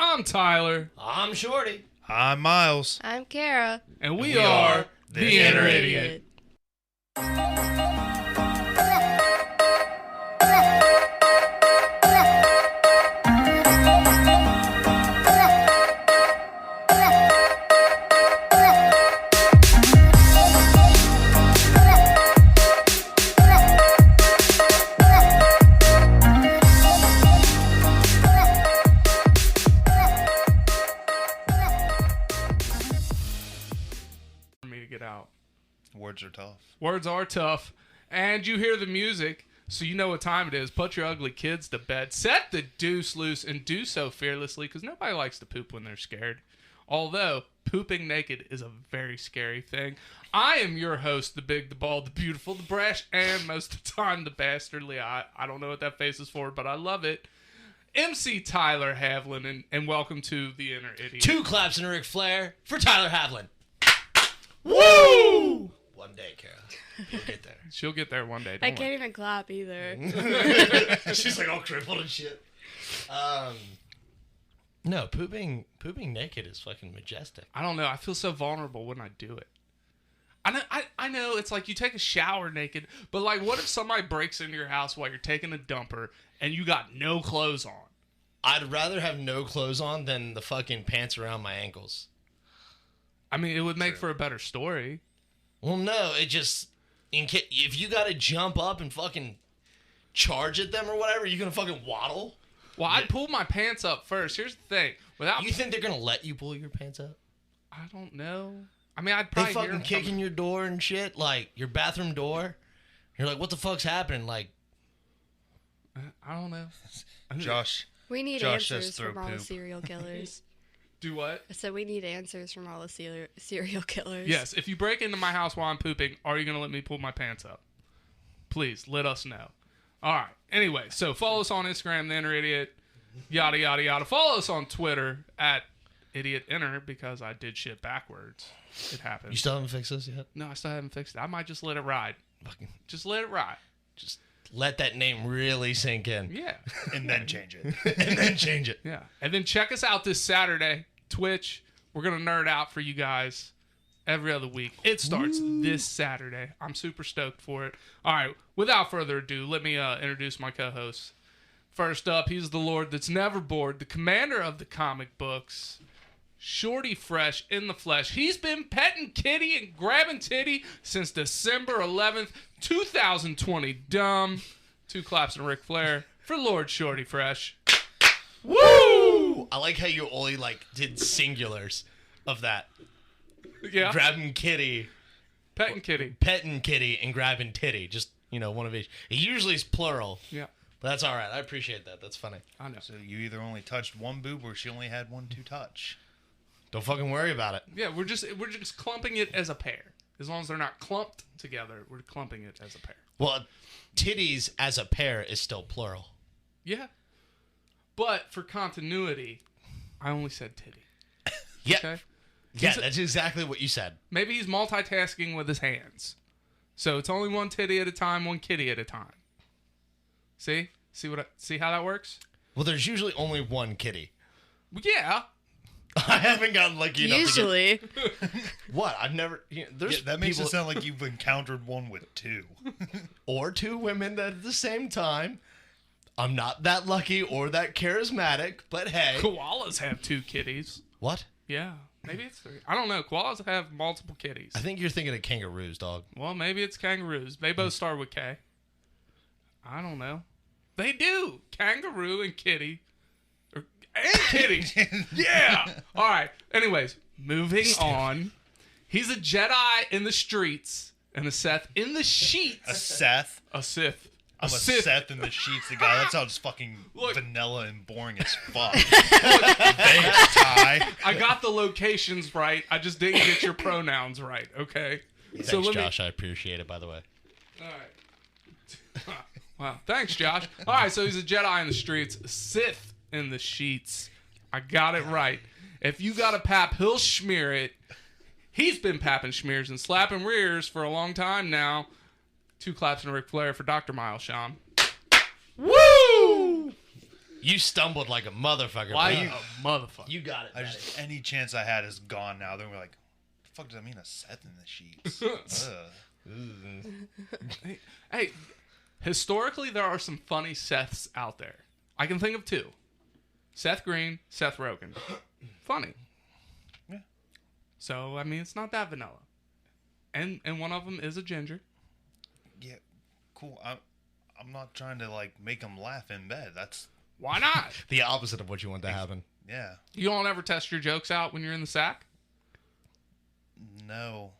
I'm Tyler. I'm Shorty. I'm Miles. I'm Kara. And we are The Inner Idiot. Words are tough. Words are tough. And you hear the music, so you know what time it is. Put your ugly kids to bed. Set the deuce loose and do so fearlessly, because nobody likes to poop when they're scared. Although, pooping naked is a very scary thing. I am your host, the big, the bald, the beautiful, the brash, and most of the time, the bastardly. I don't know what that face is for, but I love it. MC Tyler Havlin, and welcome to The Inner Idiot. 2 claps and a Ric Flair for Tyler Havlin. Woo! One day, Kara. You'll get there. She'll get there one day. I can't even clap either. She's like all crippled and shit. No, pooping naked is fucking majestic. I don't know. I feel so vulnerable when I do it. I know it's like you take a shower naked, but like what if somebody breaks into your house while you're taking a dumper and you got no clothes on? I'd rather have no clothes on than the fucking pants around my ankles. I mean, it would make for a better story. Well, no, it just... if you gotta jump up and fucking charge at them or whatever, you gonna fucking waddle? Well, I'd pull my pants up first. Here's the thing. You think they're gonna let you pull your pants up? I don't know. I mean, I'd They probably fucking kicking your door and shit, like your bathroom door. You're like, what the fuck's happening? Like, I don't know. Josh. We need Josh answers says from throw all the poop. serial killers. Do what? I said we need answers from all the serial killers. Yes. If you break into my house while I'm pooping, are you going to let me pull my pants up? Please, let us know. All right. Anyway, so follow us on Instagram, The Inner Idiot, yada, yada, yada. Follow us on Twitter at Idiot Inner, because I did shit backwards. It happened. you still haven't fixed this yet? No, I still haven't fixed it. I might just let it ride. Fucking Just let it ride. just let that name really sink in. Yeah. And then change it. And then change it. Yeah. And then check us out this Saturday, Twitch. We're going to nerd out for you guys every other week. It starts this Saturday. I'm super stoked for it. All right. Without further ado, let me introduce my co-host. First up, he's the Lord that's never bored, the commander of the comic books, Shorty Fresh in the flesh. He's been petting kitty and grabbing titty since December 11th, 2020. Dumb. 2 claps and Ric Flair for Lord Shorty Fresh. Woo! I like how you only did singulars of that. Yeah. Grabbing kitty, Petting kitty. petting kitty, and grabbing titty. Just, one of each. It usually is plural. Yeah. But that's all right. I appreciate that. That's funny. I know. So you either only touched one boob or she only had one to touch. Don't fucking worry about it. Yeah, we're just clumping it as a pair. As long as they're not clumped together, we're clumping it as a pair. Well, titties as a pair is still plural. Yeah. But for continuity, I only said titty. Yeah. Okay? Yeah, that's exactly what you said. Maybe he's multitasking with his hands. So it's only one titty at a time, one kitty at a time. See? See how that works? Well, there's usually only one kitty. Yeah. I haven't gotten lucky enough Usually. to get... What? I've never... there's Yeah, that makes people... it sound like you've encountered one with 2. Or 2 women at the same time. I'm not that lucky or that charismatic, but hey. Koalas have 2 kitties. What? Yeah. Maybe it's 3. I don't know. Koalas have multiple kitties. I think you're thinking of kangaroos, dog. Well, maybe it's kangaroos. They both start with K. I don't know. They do. Kangaroo and kitty. And kitty. Yeah. All right. Anyways, moving on. He's a Jedi in the streets and a Sith in the sheets. A Seth? A Sith. I'm a Seth in the sheets. The guy, that sounds fucking vanilla and boring as fuck. Thanks, Ty. I got the locations right. I just didn't get your pronouns right, okay? Thanks, Josh. I appreciate it, by the way. All right. Wow. Thanks, Josh. All right, so he's a Jedi in the streets, Sith in the sheets. I got it right. If you got a pap, he'll smear it. He's been papping schmears and slapping rears for a long time now. 2 claps and a Ric Flair for Dr. Miles, Sean. Woo! You stumbled like a motherfucker. Why bro. you a motherfucker? You got it. I buddy. just any chance I had is gone now. Then we're like, the fuck does that mean? A Seth in the sheets? Ugh. Hey, historically, there are some funny Seths out there. I can think of two. Seth Green, Seth Rogen. Funny. Yeah. So, I mean, it's not that vanilla. And one of them is a ginger. Yeah, cool. I'm not trying to like make them laugh in bed. That's Why not? The opposite of what you want to happen. yeah. You don't ever test your jokes out when you're in the sack? No.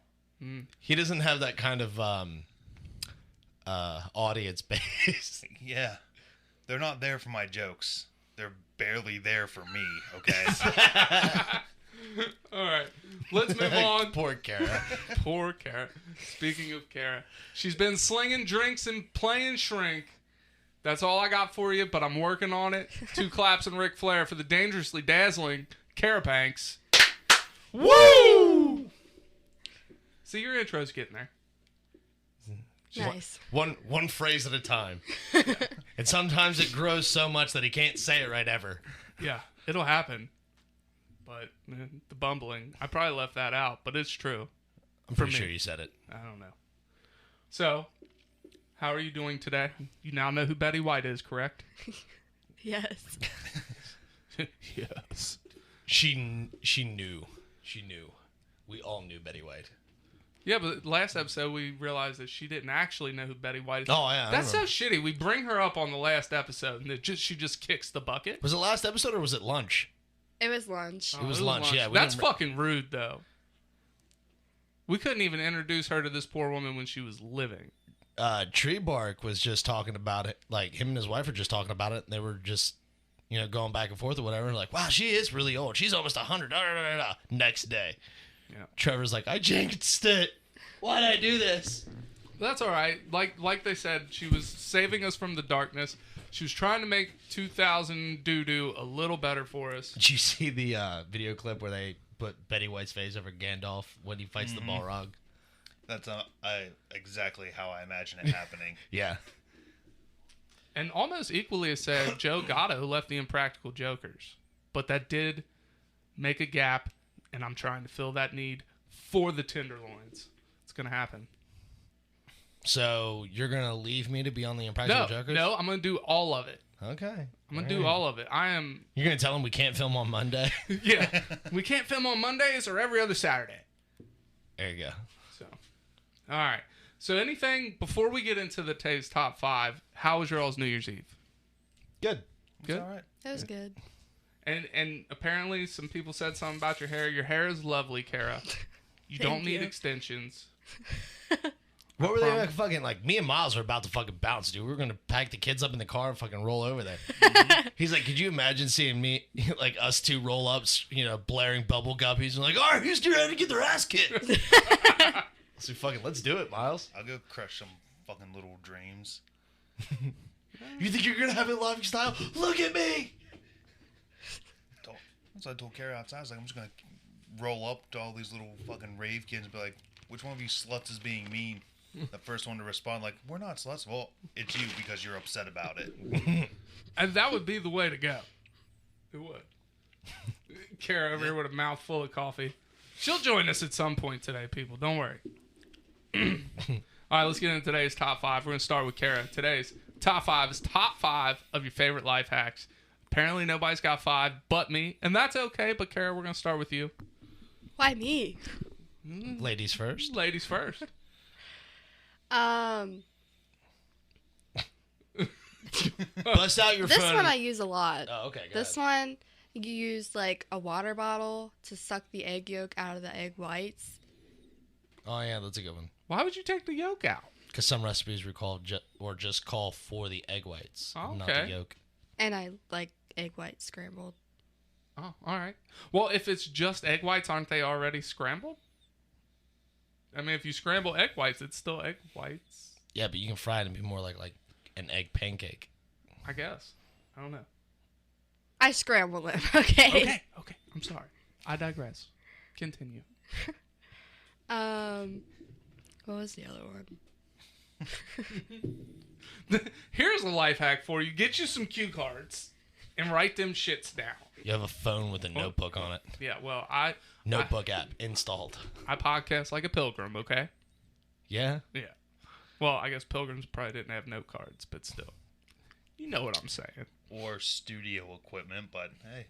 He doesn't have that kind of audience base. Yeah. They're not there for my jokes. They're barely there for me. Okay. All right. Let's move on. Poor Kara. Poor Kara. Speaking of Kara, she's been slinging drinks and playing shrink. That's all I got for you, but I'm working on it. 2 claps and Ric Flair for the dangerously dazzling Kara Banks. Woo! See, your intro's getting there. Nice. One phrase at a time. And sometimes it grows so much that he can't say it right ever. Yeah, it'll happen. But the bumbling, I probably left that out, but it's true. I'm For pretty me. sure you said it. I don't know. So, how are you doing today? You now know who Betty White is, correct? Yes. Yes. She knew. She knew. We all knew Betty White. Yeah, but last episode we realized that she didn't actually know who Betty White is. Oh, yeah. I That's so remember. shitty. We bring her up on the last episode, and she just kicks the bucket. Was it last episode or was it lunch? It was lunch. It was lunch, yeah, we That's didn't- fucking rude, though. We couldn't even introduce her to this poor woman when she was living. Tree Bark was just talking about it. Like, him and his wife were just talking about it. And they were just, going back and forth or whatever. Like, wow, she is really old. She's almost 100. Da, da, da, da. Next day. Yeah. Trevor's like, I jinxed it. Why'd I do this? That's all right. Like they said, she was saving us from the darkness. She was trying to make 2000 doo-doo a little better for us. Did you see the video clip where they put Betty White's face over Gandalf when he fights the Balrog? That's exactly how I imagine it happening. Yeah. And almost equally as said, Joe Gatto left the Impractical Jokers. But that did make a gap, and I'm trying to fill that need for the Tenderloins. It's going to happen. So you're going to leave me to be on the Impractical Jokers? No, I'm going to do all of it. Okay. I'm going to do all of it. I am... You're going to tell him we can't film on Monday? Yeah. We can't film on Mondays or every other Saturday. There you go. So, all right. So anything, before we get into the today's top 5, how was your all's New Year's Eve? Good. Good? It's all right. It was good. And apparently some people said something about your hair. Your hair is lovely, Kara. You don't Thank need you. extensions. What were they like, fucking like? Me and Miles were about to fucking bounce, dude. We were gonna pack the kids up in the car and fucking roll over there. He's like, could you imagine seeing me, like us two roll ups, blaring bubble guppies and like, all right, who's ready to get their ass kicked? So fucking, let's do it, Miles. I'll go crush some fucking little dreams. You think you're gonna have it live style? Look at me. Once I told Carrie outside, I was like, I'm just gonna roll up to all these little fucking rave kids and be like, which one of you sluts is being mean? The first one to respond, like, we're not sluts. Well, it's you because you're upset about it. And that would be the way to go. It would. Kara over here with a mouth full of coffee. She'll join us at some point today, people. Don't worry. All right, let's get into today's top 5. We're going to start with Kara. Today's top 5 is top 5 of your favorite life hacks. Apparently nobody's got 5 but me, and that's okay, but Kara, we're going to start with you. Why me? Ladies first. Ladies first. Bust out your This phone. one I use a lot. Oh, okay. Go This ahead. one, you use like a water bottle to suck the egg yolk out of the egg whites. Oh yeah, that's a good one. Why would you take the yolk out? Because some recipes recall just call for the egg whites, Oh, not okay. the yolk. And I like egg whites scrambled. Oh, all right. Well, if it's just egg whites, aren't they already scrambled? I mean, if you scramble egg whites, it's still egg whites, Yeah, but you can fry it and be more like an egg pancake. I guess. I don't know. I scramble them, okay? Okay. I'm sorry. I digress. Continue. What was the other one? Here's a life hack for you. Get you some cue cards and write them shits down. You have a phone with a notebook on it. Yeah, well, Notebook app installed. I podcast like a pilgrim, okay? Yeah? Yeah. Well, I guess pilgrims probably didn't have note cards, but still. You know what I'm saying. Or studio equipment, but hey.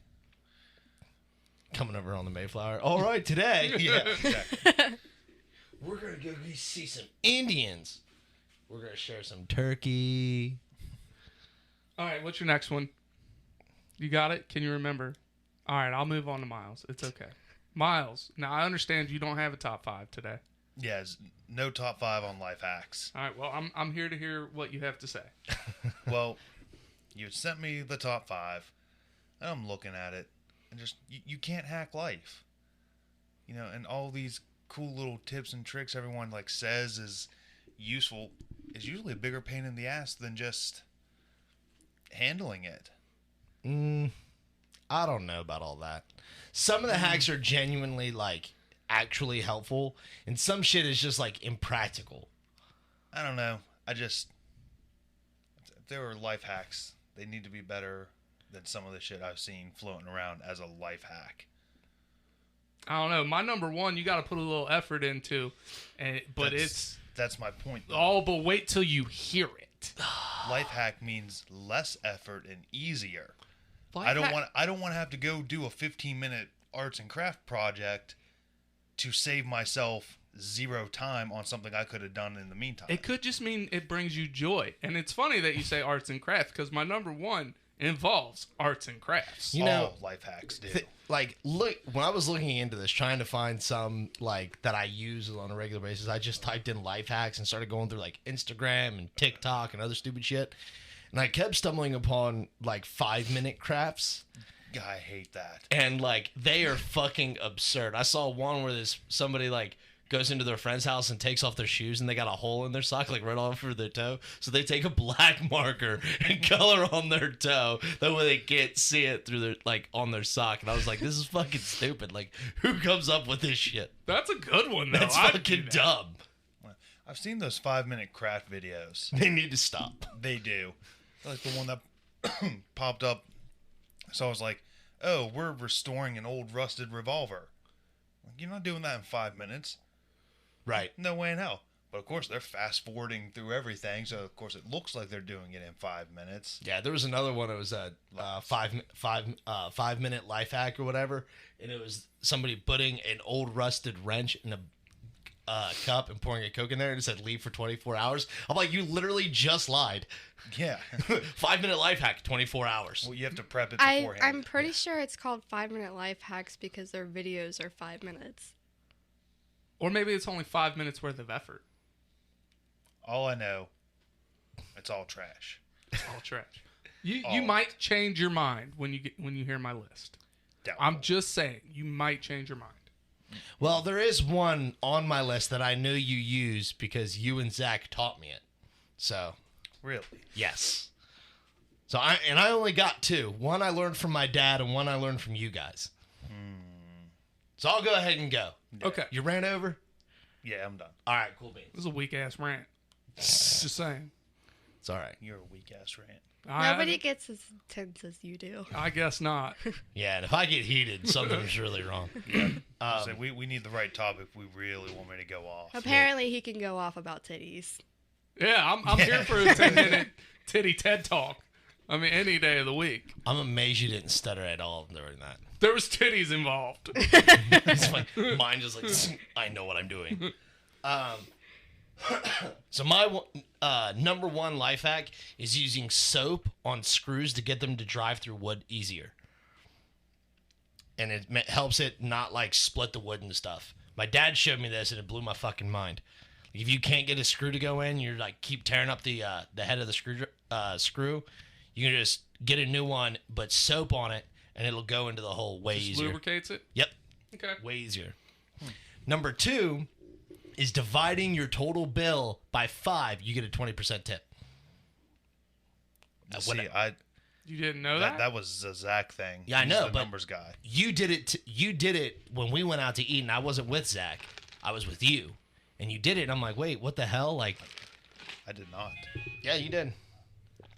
Coming over on the Mayflower. All right, today. Yeah, exactly. We're going to go see some Indians. We're going to share some turkey. All right, what's your next one? You got it? Can you remember? All right, I'll move on to Miles. It's okay. Miles, now I understand you don't have a top 5 today. Yeah, no top 5 on life hacks. All right, well, I'm here to hear what you have to say. Well, you sent me the top 5, and I'm looking at it, and just, you can't hack life. You know, and all these cool little tips and tricks everyone, like, says is useful is usually a bigger pain in the ass than just handling it. I don't know about all that. Some of the hacks are genuinely, like, actually helpful, and some shit is just, like, impractical. I don't know. If there were life hacks, they need to be better than some of the shit I've seen floating around as a life hack. I don't know. My number 1, you got to put a little effort into, but that's my point, though. Oh, but wait till you hear it. Life hack means less effort and easier. Life I don't hack- want to have to go do a 15-minute arts and craft project to save myself 0 time on something I could have done in the meantime. It could just mean it brings you joy. And it's funny that you say arts and crafts because my number 1 involves arts and crafts. You know, all life hacks do. Look, when I was looking into this, trying to find some, like, that I use on a regular basis, I just typed in life hacks and started going through, like, Instagram and TikTok and other stupid shit. And I kept stumbling upon, like, 5-minute crafts. I hate that. And, like, they are fucking absurd. I saw one where somebody, like, goes into their friend's house and takes off their shoes and they got a hole in their sock, like, right over their toe. So they take a black marker and color on their toe. That way they can't see it through their, like, on their sock. And I was like, this is fucking stupid. Like, who comes up with this shit? That's a good one, though. That's I'd fucking do that. dumb. I've seen those 5-minute craft videos. They need to stop. They do. Like the one that popped up. So I was like, oh, we're restoring an old rusted revolver. You're not doing that in 5 minutes. Right. No way in hell. But of course, they're fast forwarding through everything. So of course, it looks like they're doing it in 5 minutes. Yeah, there was another one. It was a 5-minute life hack or whatever, and it was somebody putting an old rusted wrench in a cup and pouring a Coke in there, and it said leave for 24 hours. I'm like, you literally just lied. Yeah. 5-minute life hack, 24 hours. Well, you have to prep it beforehand. I'm pretty sure it's called 5-minute life hacks because their videos are 5 minutes. Or maybe it's only 5 minutes worth of effort. All I know, it's all trash. All trash. You might change your mind when you hear my list. Doubtful. I'm just saying, you might change your mind. Well, there is one on my list that I know you use because you and Zach taught me it. So, Really? yes. So I only got 2. One I learned from my dad and one I learned from you guys. So I'll go ahead and go. Okay. You ran over? Yeah, I'm done. All right, cool beans. This is a weak ass rant. Just saying. It's all right. You're a weak ass rant. Nobody gets as intense as you do. I guess not. Yeah, and if I get heated, something's really wrong. So we need the right topic if we really want me to go off. Apparently, he can go off about titties. Yeah, I'm here for a 10-minute titty TED talk. I mean, any day of the week. I'm amazed you didn't stutter at all during that. There was titties involved. It's like mine just like I know what I'm doing. So my number 1 life hack is using soap on screws to get them to drive through wood easier, and it helps it not like split the wood and stuff. My dad showed me this and it blew my fucking mind. If you can't get a screw to go in, you're like keep tearing up the head of the screw. You can just get a new one, but soap on it, and it'll go into the hole way Just easier. lubricates it? Yep. Okay. Way easier. Number 2 is dividing your total bill by 5. You get a 20% tip. See, You didn't know that? that was a Zach thing. Yeah, I He's know, the but numbers guy. You did it. You did it when we went out to eat, and I wasn't with Zach. I was with you, and you did it. And I'm like, wait, what the hell? Like, I did not. yeah, you did.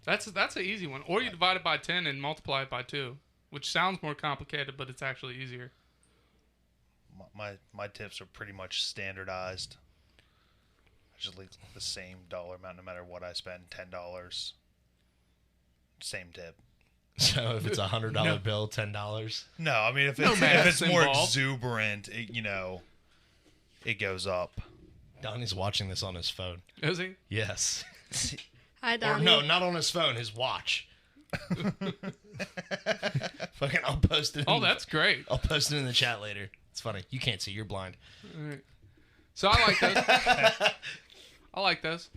That's an easy one. Or you divide it by 10 and multiply it by 2, which sounds more complicated, but it's actually easier. My tips are pretty much standardized. Usually the same dollar amount no matter what I spend. $10. Same tip. So if it's a $100 bill, $10. No, I mean if math it's more involved. exuberant, it goes up. Donnie's watching this on his phone. Is he? Yes. Hi, Or Donnie. no, not on his phone, his watch. Fucking, I'll post it. Oh, that's great. I'll post it in the chat later. It's funny. You can't see. You're blind. All right. So I like those. I like those.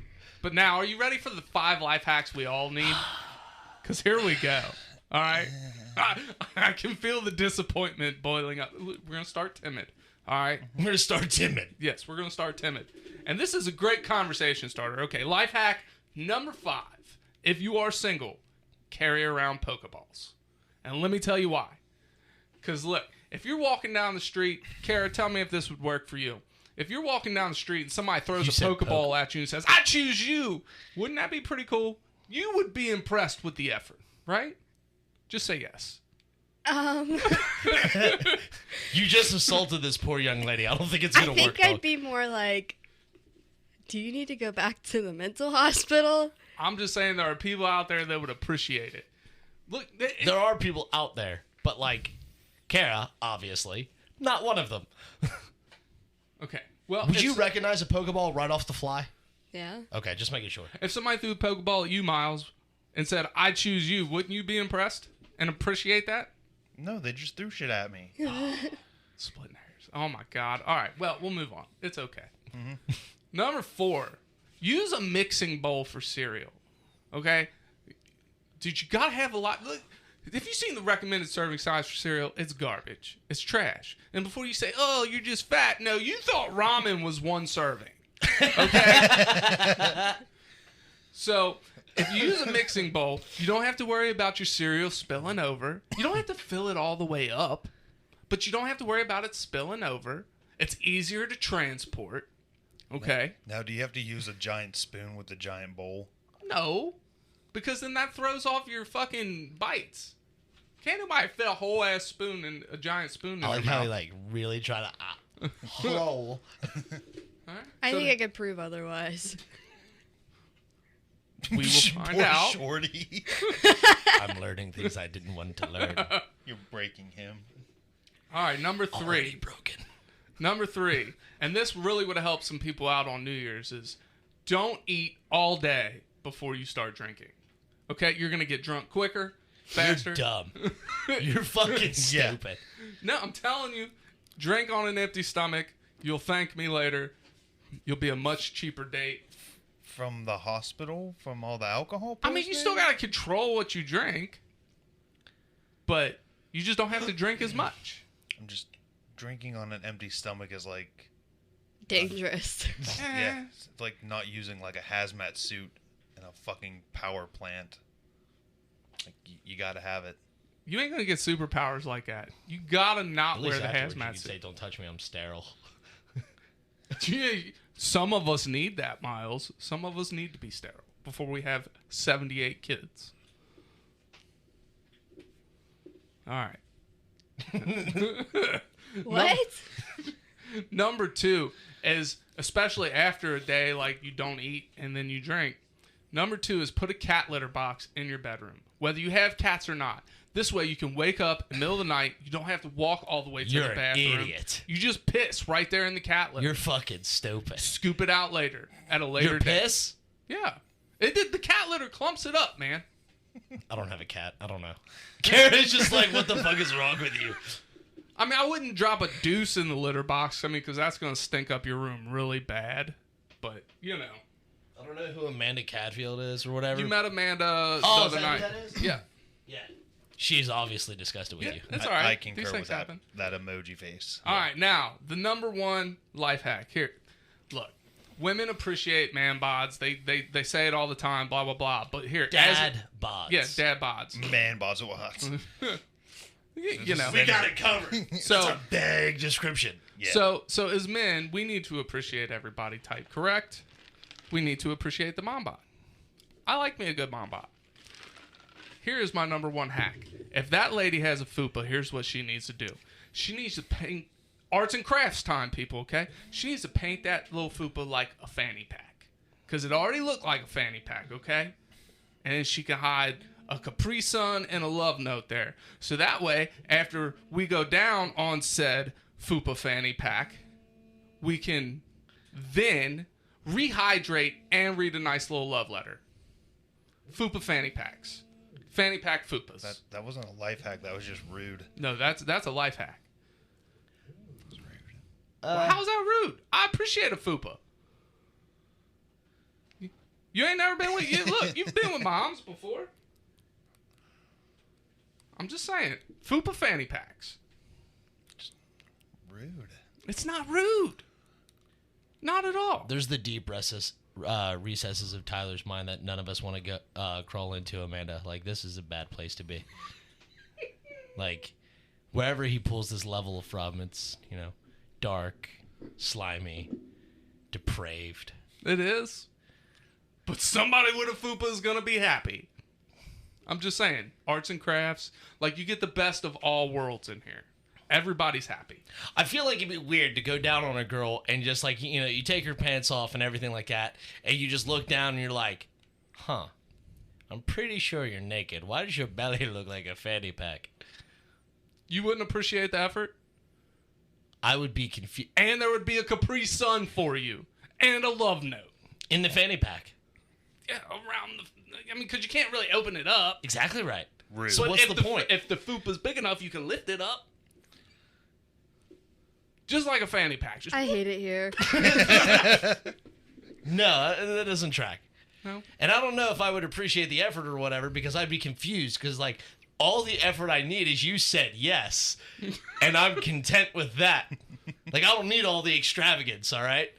But now, are you ready for the 5 life hacks we all need? Because here we go. All right. I can feel the disappointment boiling up. We're going to start timid. All right. I'm going to start timid. Yes, we're going to start timid. And this is a great conversation starter. Okay, life hack number 5. If you are single, carry around Pokeballs. And let me tell you why. Because look, if you're walking down the street, Kara, tell me if this would work for you. If you're walking down the street and somebody throws You a said Pokeball at you and says, I choose you, wouldn't that be pretty cool? You would be impressed with the effort, right? Just say yes. You just assaulted this poor young lady. I don't think it's I going to work. think I'd be more like, do you need to go back to the mental hospital? I'm just saying there are people out there that would appreciate it. Look, There are people out there, but like Kara, obviously, not one of them. okay. Well, Would if, you recognize a Pokeball right off the fly? Yeah. Okay, just making sure. if somebody threw a Pokeball at you, Miles, and said, I choose you, wouldn't you be impressed and appreciate that? No, they just threw shit at me. Splitting hairs. Oh my God. All right. Well, we'll move on. It's okay. Number 4, use a mixing bowl for cereal. Okay? Dude, you gotta have a lot. Look, have you seen the recommended serving size for cereal? It's garbage. It's trash. And before you say, oh, you're just fat, no, you thought ramen was 1 serving. Okay? So, if you use a mixing bowl, you don't have to worry about your cereal spilling over. You don't have to fill it all the way up, but you don't have to worry about it spilling over. It's easier to transport. Okay? Now, do you have to use a giant spoon with the giant bowl? No, because then that throws off your fucking bites. Can't nobody fit a whole ass spoon in a giant spoon in I like their how he mouth. like really try to. Hello. All right? I So think I could prove otherwise. we will find Poor out. Shorty. I'm learning things I didn't want to learn. You're breaking him. All right, number 3. Already broken. Number 3, and this really would have helped some people out on New Year's, is don't eat all day before you start drinking. Okay, you're gonna get drunk quicker, faster. You're dumb. You're fucking stupid. No, I'm telling you, drink on an empty stomach. You'll thank me later. You'll be a much cheaper date. From the hospital? From all the alcohol I mean, you still poisoning? gotta control what you drink, but you just don't have to drink as much. I'm just drinking on an empty stomach is like Dangerous. yeah, it's like not using like a hazmat suit in a fucking power plant. Like you gotta have it. You ain't gonna get superpowers like that. You gotta not At wear least the afterwards you hazmat can say, suit. "Don't touch me, I'm sterile." Some of us need that, Miles. Some of us need to be sterile before we have 78 kids. All right. What? Number 2 is, especially after a day like you don't eat and then you drink, number 2 is put a cat litter box in your bedroom, whether you have cats or not. This way you can wake up in the middle of the night. You don't have to walk all the way to You're the an bathroom. idiot. You just piss right there in the cat litter. You're fucking stupid. Scoop it out later at a later Your date. piss? Yeah. It did. The cat litter clumps it up, man. I don't have a cat. I don't know. Karen's just like, what the fuck is wrong with you? I mean, I wouldn't drop a deuce in the litter box. I mean, because that's going to stink up your room really bad. But, you know. I don't know who Amanda Cadfield is or whatever. You met Amanda the Oh, other is that night. who that is? Yeah. Yeah. She's obviously disgusted with Yeah, you. it's all right. I concur These with things that, happen. that emoji face. All right, now, the number 1 life hack. Here, look. Women appreciate man bods. They say it all the time, blah, blah, blah. But here, Dad bods. Yeah, dad bods. Man, Boswell. You know. We got it covered. So, That's a big description. Yeah. so as men, we need to appreciate every body type, correct? We need to appreciate the mom bod. I like me a good mom bod. Here is my number one hack. If that lady has a fupa, here's what she needs to do. She needs to paint arts and crafts time, people, okay? She needs to paint that little fupa like a fanny pack. Because it already looked like a fanny pack, okay? And then she can hide a Capri Sun and a love note there. So that way, after we go down on said fupa fanny pack, we can then rehydrate and read a nice little love letter. Fupa fanny packs. Fanny pack fupas. That wasn't a life hack. That was just rude. No, that's a life hack. It was rude. Well, how's that rude? I appreciate a fupa. You ain't never been with you. Look, you've been with moms before. I'm just saying, fupa fanny packs. Rude. It's not rude. Not at all. There's the deep recesses of Tyler's mind that none of us want to go crawl into, Amanda. Like, this is a bad place to be. Like, wherever he pulls this level from, it's, dark, slimy, depraved. It is. But somebody with a fupa is going to be happy. I'm just saying, arts and crafts, like, you get the best of all worlds in here. Everybody's happy. I feel like it'd be weird to go down on a girl and just, like, you take her pants off and everything like that, and you just look down and you're like, huh, I'm pretty sure you're naked. Why does your belly look like a fanny pack? You wouldn't appreciate the effort? I would be confused. And there would be a Capri Sun for you. And a love note. In the fanny pack. Yeah, around the... I mean, because you can't really open it up. Exactly right. Rude. So But what's if the point? If the fupa's big enough, you can lift it up. Just like a fanny pack. Just I hate it here. No, that doesn't track. No. And I don't know if I would appreciate the effort or whatever, because I'd be confused, because, like, all the effort I need is you said yes, and I'm content with that. Like, I don't need all the extravagance, all right?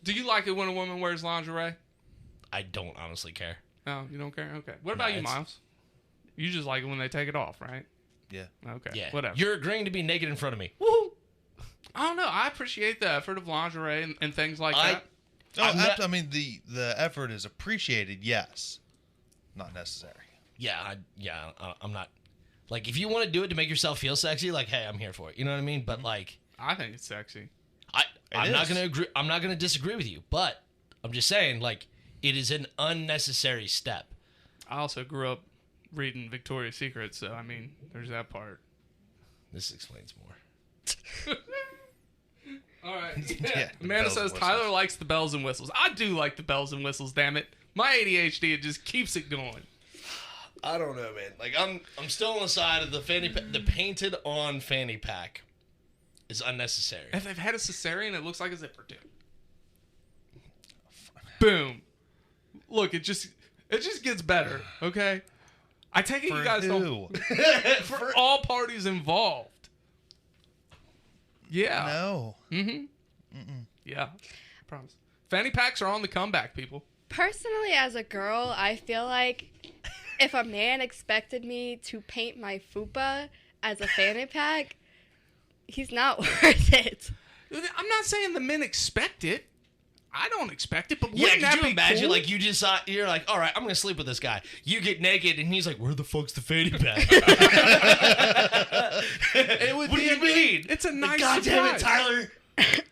Do you like it when a woman wears lingerie? I don't honestly care. No, you don't care? Okay. What about you, it's- Miles? You just like it when they take it off, right? Yeah. Okay. Yeah. Whatever. You're agreeing to be naked in front of me. Woo! I don't know. I appreciate the effort of lingerie and things like that. No, I'm not- I mean the effort is appreciated. Yes, not necessary. I'm not. Like, if you want to do it to make yourself feel sexy, like, hey, I'm here for it. You know what I mean? But, like, I think it's sexy. I'm not is. gonna agree. I'm not gonna disagree with you, but I'm just saying, like, it is an unnecessary step. I also grew up reading Victoria's Secret, so, I mean, there's that part. This explains more. All right. Yeah, the Amanda bells and says Tyler whistles. likes the bells and whistles. I do like the bells and whistles, damn it. My ADHD, it just keeps it going. I don't know, man. Like, I'm still on the side of the the painted on fanny pack is unnecessary. If they've had a cesarean, it looks like a zipper tube. Boom. Look, it just gets better, okay? I take it For you guys who? don't... For all parties involved. Yeah. No. Yeah. I promise. Fanny packs are on the comeback, people. Personally, as a girl, I feel like if a man expected me to paint my fupa as a fanny pack, he's not worth it. I'm not saying the men expect it. I don't expect it, but Yeah, wouldn't could that you be imagine, cool? like, you just you're like, all right, I'm gonna sleep with this guy. You get naked, and he's like, where the fuck's the fanny pack? It would What be do you mean? It's a nice God surprise. damn it, Tyler!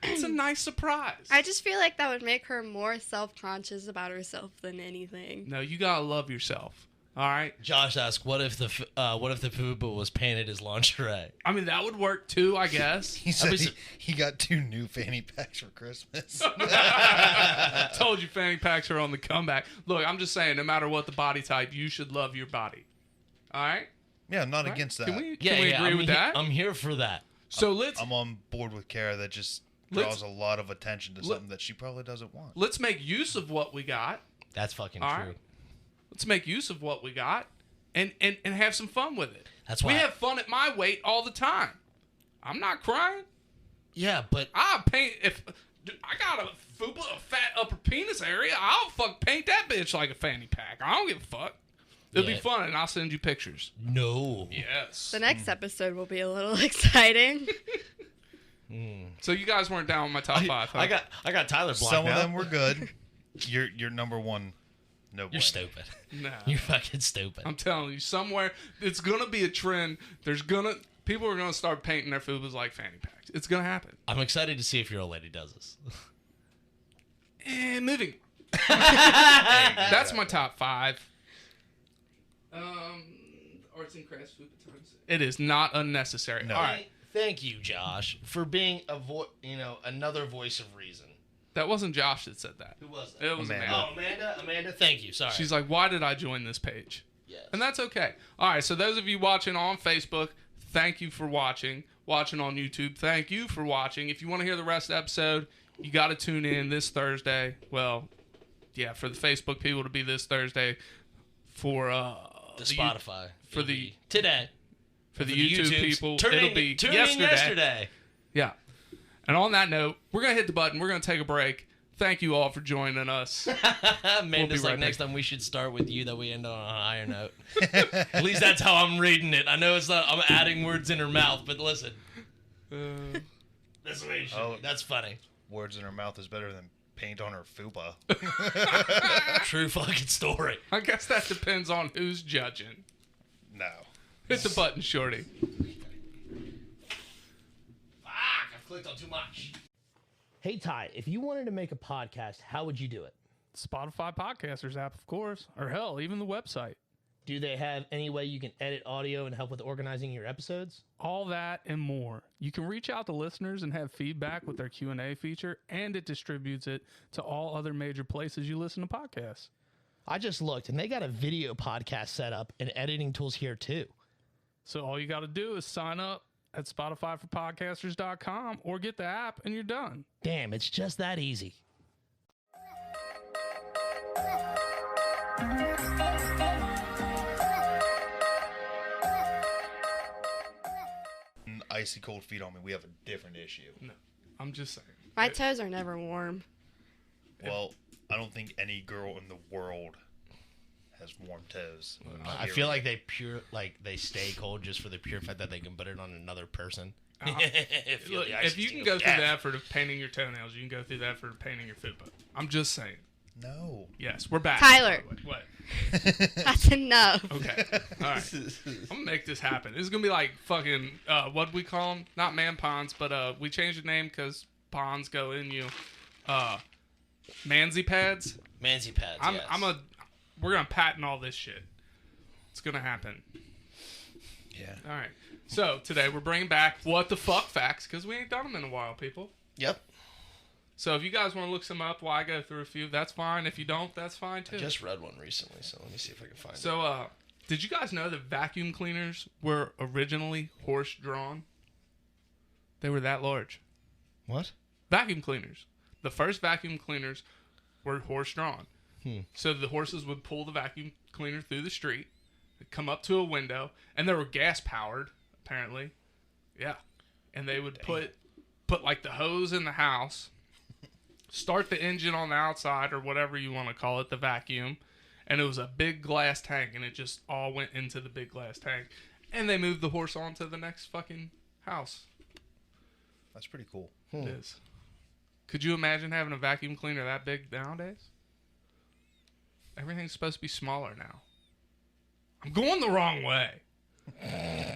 It's a nice surprise. I just feel like that would make her more self-conscious about herself than anything. No, you gotta love yourself. All right. Josh asked, what if the Fuppa was painted as lingerie? I mean, that would work too, I guess. He said he got 2 new fanny packs for Christmas. Told you fanny packs are on the comeback. Look, I'm just saying, no matter what the body type, you should love your body. All right? Yeah, I'm not All right? against that. Can we Yeah, agree I'm with that? I'm here for that. So let's I'm on board with Kara. That just Let's- draws a lot of attention to something that she probably doesn't want. let's make use of what we got. That's fucking All true. right. Let's make use of what we got and have some fun with it. That's We why have fun at my weight all the time. I'm not crying. Yeah, but I paint if I got a fupa, a fat upper penis area. I'll paint that bitch like a fanny pack. I don't give a fuck. It'll be Yeah. fun, and I'll send you pictures. no. Yes. The next episode will be a little exciting. So you guys weren't down with my top 5. Huh? I got Tyler blocked Some now. of them were good. Your number one No way. You're stupid. No. You're fucking stupid. I'm telling you, somewhere it's gonna be a trend. People are gonna start painting their Fubbas like fanny packs. It's gonna happen. I'm excited to see if your old lady does this. And moving. That's my top 5. Arts and crafts Fuppa times. It is not unnecessary. No. All right. Thank you, Josh, for being another voice of reason. That wasn't Josh that said that. Who was that? It was Amanda. Amanda. Oh, Amanda, thank you. Sorry. She's like, why did I join this page? yes. And that's okay. All right, so those of you watching on Facebook, thank you for watching. Watching on YouTube, thank you for watching. If you want to hear the rest of the episode, you got to tune in this Thursday. Well, yeah, for the Facebook people to be this Thursday for the Spotify. for the today. For the YouTubes, YouTube people, tune it'll in- be tune in yesterday. Yeah. And on that note, we're going to hit the button. We're going to take a break. Thank you all for joining us. Amanda's right like, next back. time we should start with you, that we end on a higher note. At least that's how I'm reading it. I know it's not, I'm adding words in her mouth, but listen. That's the way it should be. That's funny. Words in her mouth is better than paint on her fupa. True fucking story. I guess that depends on who's judging. No. Hit the button, Shorty. Fuck, I've clicked on too much. Hey, Ty, if you wanted to make a podcast, how would you do it? Spotify Podcasters app, of course. Or hell, even the website. Do they have any way you can edit audio and help with organizing your episodes? All that and more. You can reach out to listeners and have feedback with their Q&A feature, and it distributes it to all other major places you listen to podcasts. I just looked, and they got a video podcast set up and editing tools here, too. So all you got to do is sign up at spotifyforpodcasters.com or get the app and you're done. Damn, it's just that easy. Icy cold feet on me. We have a different issue. No, I'm just saying. My toes are never warm. Well, I don't think any girl in the world has warm toes. I feel like they stay cold just for the pure fact that they can put it on another person. Look, if you can go through the effort of painting your toenails, you can go through the effort of painting your Fuppa. I'm just saying. No. Yes, we're back. Tyler. by the way. What? That's enough. Okay. All right. I'm gonna make this happen. This is gonna be like fucking what we call them? Not man ponds, but we changed the name because ponds go in you. Manzy pads. Manzy pads. Yes. We're gonna patent all this shit. It's gonna happen. Yeah. All right. So today we're bringing back what the fuck facts because we ain't done them in a while, people. Yep. So if you guys want to look some up while I go through a few, that's fine. If you don't, that's fine too. I just read one recently, so let me see if I can find it. So, did you guys know that vacuum cleaners were originally horse-drawn? They were that large. What? Vacuum cleaners. The first vacuum cleaners were horse-drawn. So the horses would pull the vacuum cleaner through the street, come up to a window, and they were gas-powered, apparently. Yeah. And they would put like the hose in the house, start the engine on the outside or whatever you want to call it, the vacuum, and it was a big glass tank, and it just all went into the big glass tank, and they moved the horse on to the next fucking house. That's pretty cool. It is. Could you imagine having a vacuum cleaner that big nowadays? Everything's supposed to be smaller now. I'm going the wrong way.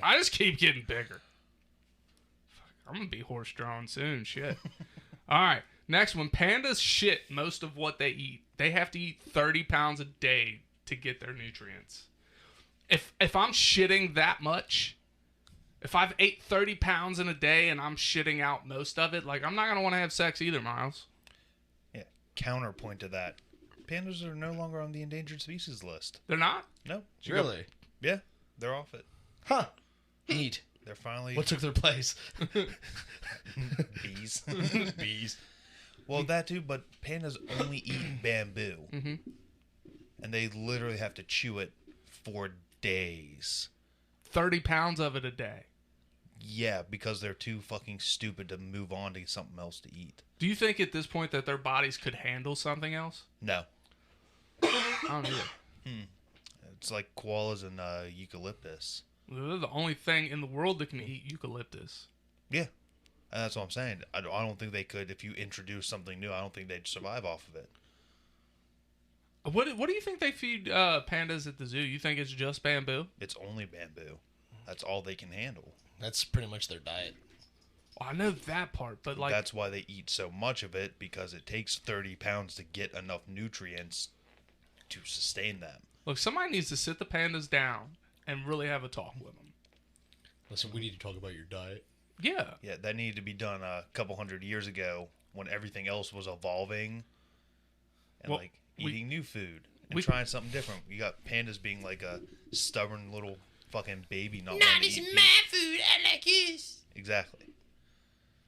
I just keep getting bigger. Fuck, I'm going to be horse-drawn soon. Shit. All right. Next one. Pandas shit most of what they eat. They have to eat 30 pounds a day to get their nutrients. If I'm shitting that much, if I've ate 30 pounds in a day and I'm shitting out most of it, like, I'm not going to want to have sex either, Miles. Yeah. Counterpoint to that. Pandas are no longer on the endangered species list. They're not? No. Really? Yeah. They're off it. Huh. Neat. They're finally What took their place? bees. Bees. Well, that too, but pandas only eat bamboo. Mm-hmm. And they literally have to chew it for days. 30 pounds of it a day. Yeah, because they're too fucking stupid to move on to something else to eat. Do you think at this point that their bodies could handle something else? No. I don't either. It's like koalas and eucalyptus. They're the only thing in the world that can eat eucalyptus. Yeah. And that's what I'm saying. I don't think they could, if you introduce something new, I don't think they'd survive off of it. What do you think they feed pandas at the zoo? You think it's just bamboo? It's only bamboo. That's all they can handle. That's pretty much their diet. Well, I know that part, but like That's why they eat so much of it, because it takes 30 pounds to get enough nutrients to sustain them. look, somebody needs to sit the pandas down and really have a talk with them. Listen, we need to talk about your diet. Yeah. Yeah, that needed to be done a couple hundred years ago when everything else was evolving and Well, like eating new food and we- trying something different. You got pandas being like a stubborn little fucking baby, not Nah, wanting to this eat is meat. my food. I like this. Exactly.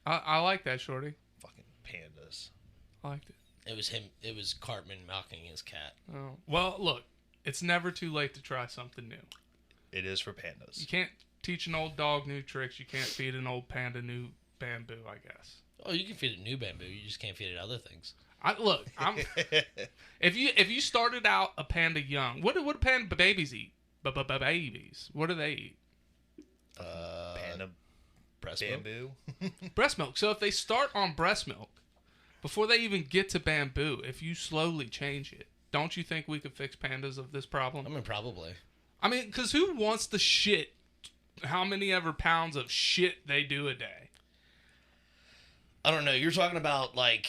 I like that, Shorty. Fucking pandas. I liked it. It was him. It was Cartman mocking his cat. Oh. Well, look, it's never too late to try something new. It is for pandas. You can't teach an old dog new tricks. You can't feed an old panda new bamboo, I guess. Oh, you can feed it new bamboo. You just can't feed it other things. I'm if you started out a panda young, what do panda babies eat? Babies. What do they eat? Panda Breast milk. bamboo. Breast milk. So if they start on breast milk, before they even get to bamboo, if you slowly change it, don't you think we could fix pandas of this problem? I mean, probably. I mean, because who wants to shit how many ever pounds of shit they do a day? I don't know. You're talking about like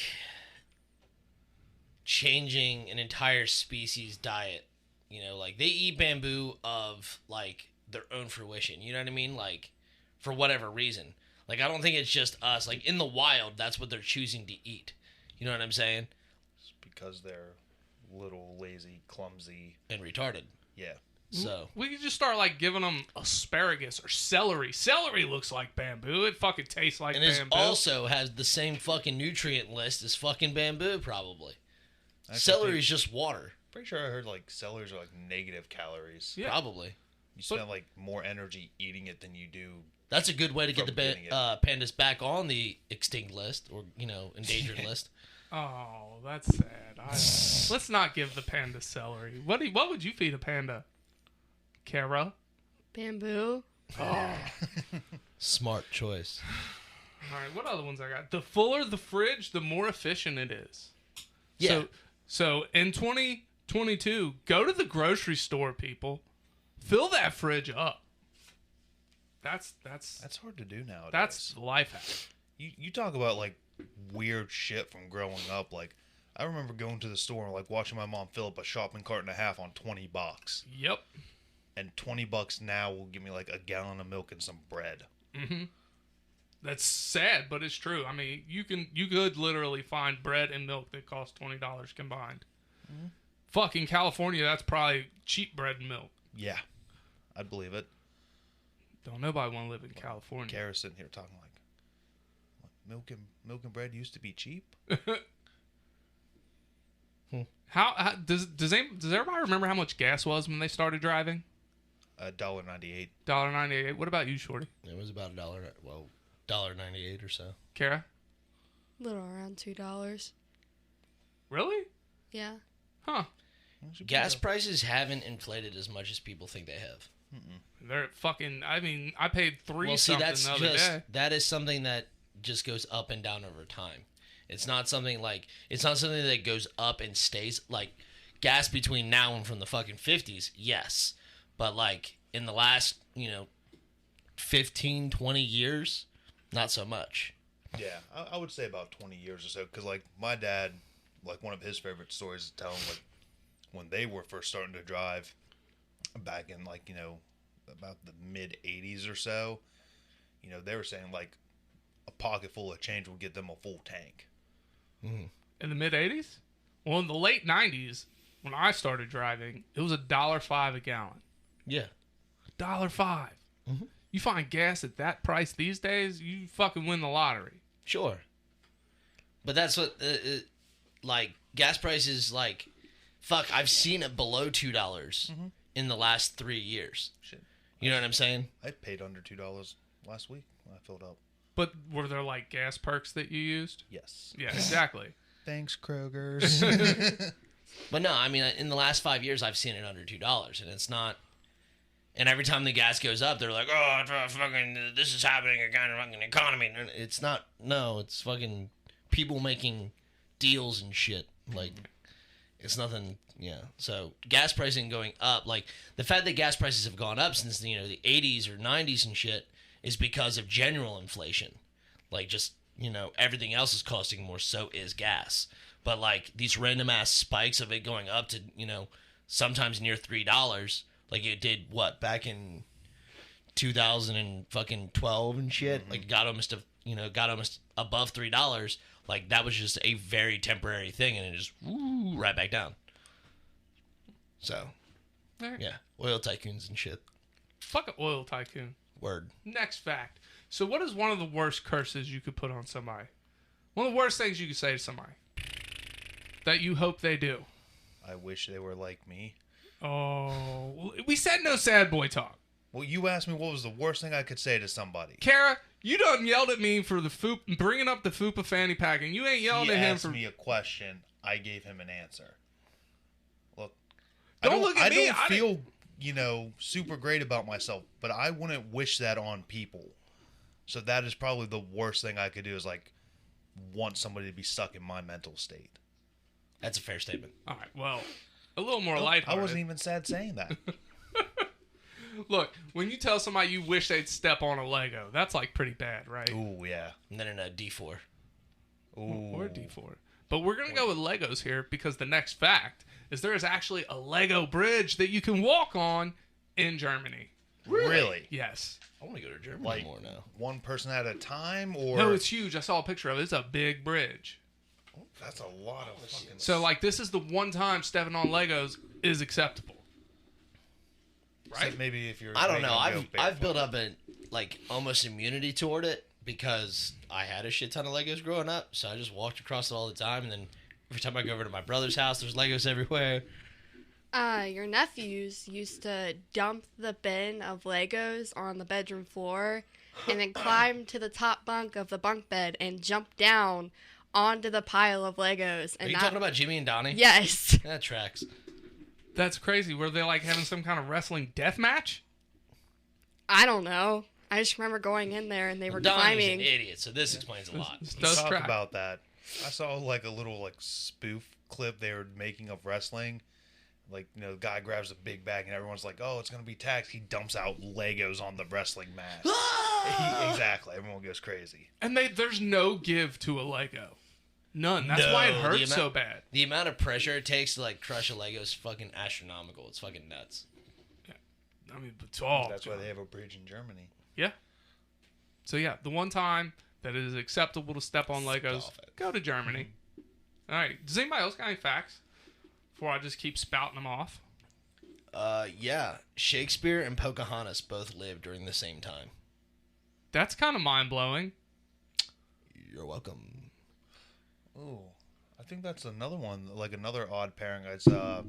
changing an entire species diet. You know, like they eat bamboo of like their own fruition. You know what I mean? Like for whatever reason. Like I don't think it's just us. Like in the wild, that's what they're choosing to eat. You know what I'm saying? It's because they're little, lazy, clumsy. And retarded. Yeah. So We could just start like giving them asparagus or celery. Celery looks like bamboo. It fucking tastes like and it bamboo. also has the same fucking nutrient list as fucking bamboo, probably. Actually, Celery is just water, Pretty sure I heard like celeries are like negative calories. Yeah. probably. You spend like more energy eating it than you do. That's a good way to get From the getting it. pandas back on the extinct list or endangered list. Oh, that's sad. Let's not give the panda celery. What would you feed a panda? Kara? Bamboo. Smart choice. All right, what other ones I got? The fuller the fridge, the more efficient it is. Yeah. So in 2022, go to the grocery store, people. Fill that fridge up. That's hard to do nowadays. that's the life hack. You talk about like weird shit from growing up. Like I remember going to the store and like watching my mom fill up a shopping cart and a half on $20, Yep. and $20 now will give me like a gallon of milk and some bread. That's sad, but it's true. I mean, you could literally find bread and milk that cost $20 combined. Fucking California, that's probably cheap bread and milk. Yeah, I'd believe it. Don't nobody want to live in California. Kara's sitting here talking like, what, milk and bread used to be cheap. How does everybody remember how much gas was when they started driving? $1.98. $1.98. What about you, Shorty? It was about $1.98 or so. Kara? Little around $2. Really? Yeah. Huh. Gas prices haven't inflated as much as people think they have. They're fucking. I mean, I paid $3 Well, see, something that's the other day. that is something that just goes up and down over time. It's not something that goes up and stays like gas between now and from the fucking 50s. Yes, but like in the last 15, 20 years, not so much. Yeah, I would say about 20 years or so. Because like my dad, like one of his favorite stories is telling like when they were first starting to drive back in like about the mid 80s or so. They were saying like a pocket full of change will get them a full tank. In the mid 80s? Well, in the late 90s, when I started driving, it was $1.05 a gallon. Yeah. $1.05. You find gas at that price these days, you fucking win the lottery. Sure. But that's what, like, gas prices, like, fuck, I've seen it below $2 in the last 3 years. Shit. You know what I'm saying? I paid under $2 last week when I filled up. But were there like gas perks that you used? Yes. Yeah, exactly. Thanks, Kroger's. But no, I mean, in the last 5 years, I've seen it under $2, and it's not. And every time the gas goes up, they're like, "Oh, fucking, this is happening again, fucking economy." And it's not. No, it's fucking people making deals and shit. Like, it's nothing. Yeah. So gas pricing going up, like the fact that gas prices have gone up since the 80s or 90s and shit is because of general inflation. Like just everything else is costing more, so is gas. But like these random ass spikes of it going up to sometimes near $3, like it did back in 2012 and shit. Mm-hmm. Like got almost above $3. Like that was just a very temporary thing, and it just right back down. So yeah, oil tycoons and shit. Fuck an oil tycoon. Word. Next fact. So what is one of the worst curses you could put on somebody? One of the worst things you could say to somebody that you hope they do. I wish they were like me. Oh, we said no sad boy talk. Well, you asked me what was the worst thing I could say to somebody. Kara, you done yelled at me for bringing up the Fuppa fanny pack, and you ain't yelling at him for... He asked me a question. I gave him an answer. Look, Don't look at me. I don't feel, super great about myself, but I wouldn't wish that on people. So that is probably the worst thing I could do is, want somebody to be stuck in my mental state. That's a fair statement. All right, well, a little more lighthearted. I wasn't even sad saying that. Look, when you tell somebody you wish they'd step on a Lego, that's pretty bad, right? Ooh, yeah. And then in a D4. Ooh. Or a D4. But we're going to go with Legos here because the next fact is there is actually a Lego bridge that you can walk on in Germany. Really? Yes. I want to go to Germany more now. One person at a time, or... No, it's huge. I saw a picture of it. It's a big bridge. That's a lot of fucking... So, this is the one time stepping on Legos is acceptable. Right? Except maybe if you're... I don't know. I've built up a, almost immunity toward it because I had a shit ton of Legos growing up, so I just walked across it all the time, and then every time I go over to my brother's house, there's Legos everywhere. Your nephews used to dump the bin of Legos on the bedroom floor and then climb to the top bunk of the bunk bed and jump down onto the pile of Legos. And Are you talking about Jimmy and Donnie? Yes. That tracks. That's crazy. Were they having some kind of wrestling death match? I don't know. I just remember going in there and they were Donnie's climbing. an idiot, so this explains a lot. Does Talk track. about that. I saw a little spoof clip they were making of wrestling. The guy grabs a big bag and everyone's like, "Oh, it's gonna be taxed." He dumps out Legos on the wrestling mat. Exactly. Everyone goes crazy. And there's no give to a Lego. None. That's why it hurts so bad. The amount of pressure it takes to crush a Lego is fucking astronomical. It's fucking nuts. Yeah. I mean, it's all. That's why they have a bridge in Germany. Yeah. So yeah, the one time that it is acceptable to step on Legos, go to Germany. All right. Does anybody else got any facts? Before I just keep spouting them off. Yeah. Shakespeare and Pocahontas both lived during the same time. That's kind of mind-blowing. You're welcome. Oh, I think that's another one, another odd pairing. It's Anne